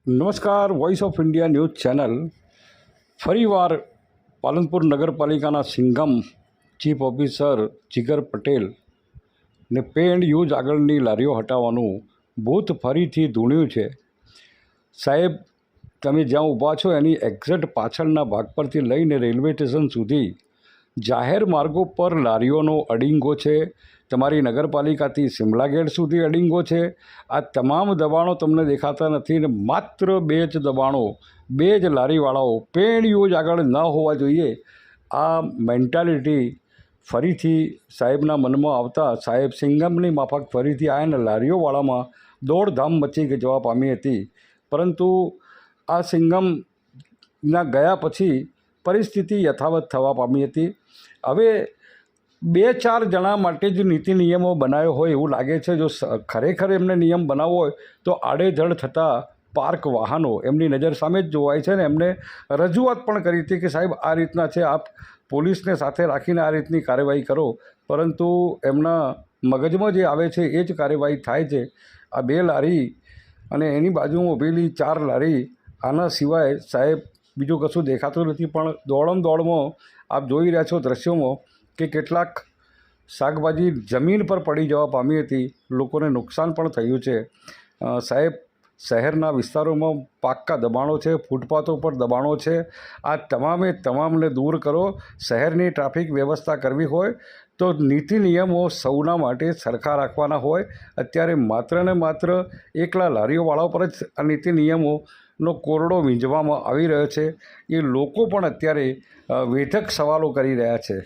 નમસ્કાર, voice of India news channel ફરીવાર પાલનપુર નગરપાલિકાના સિંઘમ ચીફ ઓફિસર જીગર પટેલ ને પે એન્ડ યુઝ આગળની લારીઓ હટાવવાનું ભૂત ફરીથી ધૂણ્યું છે. સાહેબ, તમે જ્યાં ઊભા છો એની એક્ઝેક્ટ પાછળના ભાગ પરથી લઈને રેલવે સ્ટેશન સુધી જાહેર માર્ગો પર લારીઓનો અડીંગો છે. તમારી નગરપાલિકાથી સિમલા ગેટ સુધી અડીંગો છે. આ તમામ દબાણો તમને દેખાતા નથી ને માત્ર બે જ દબાણો, બે જ લારીવાળાઓ પે એન્ડ યુઝ આગળ ન હોવા જોઈએ. આ મેન્ટાલિટી ફરીથી સાહેબના મનમાં આવતા સાહેબ સિંઘમની માફક ફરીથી આ અને લારીઓવાળામાં દોડધામ મચી જવા પામી હતી. પરંતુ આ સિંઘમના ગયા પછી પરિસ્થિતિ યથાવત થવા પામી હતી. હવે 2-4 જણા માટે જ નીતિ નિયમો બનાવ્યો હોય એવું લાગે છે. જો ખરેખર એમને નિયમ બનાવવો હોય તો આડેધડ થતા પાર્ક વાહનો એમની નજર સામે જ જોવાય છે ને એમને રજૂઆત પણ કરી હતી કે સાહેબ આ રીતના છે, આપ પોલીસને સાથે રાખીને આ રીતની કાર્યવાહી કરો. પરંતુ એમના મગજમાં જે આવે છે એ જ કાર્યવાહી થાય છે. આ 2 લારી અને એની બાજુમાં ઊભેલી 4 લારી, આના સિવાય સાહેબ બીજું કશું દેખાતું નથી. પણ દોડમાં આપ જોઈ રહ્યા છો દ્રશ્યોમાં કે કેટલાક શાકભાજી જમીન પર પડી જવા પામી હતી. લોકોને નુકસાન પણ થયું છે. સાહેબ, શહેરના વિસ્તારોમાં પાક્કા દબાણો છે, ફૂટપાથો પર દબાણો છે. આ તમામને દૂર કરો. શહેરની ટ્રાફિક વ્યવસ્થા કરવી હોય તો નીતિ નિયમો સૌના માટે સરખા રાખવાના હોય. અત્યારે માત્ર ને માત્ર એકલા લારીઓવાળાઓ પર જ આ નીતિ નિયમોનો કોરડો વીંઝવામાં આવી રહ્યો છે. એ લોકો પણ અત્યારે વેધક સવાલો કરી રહ્યા છે.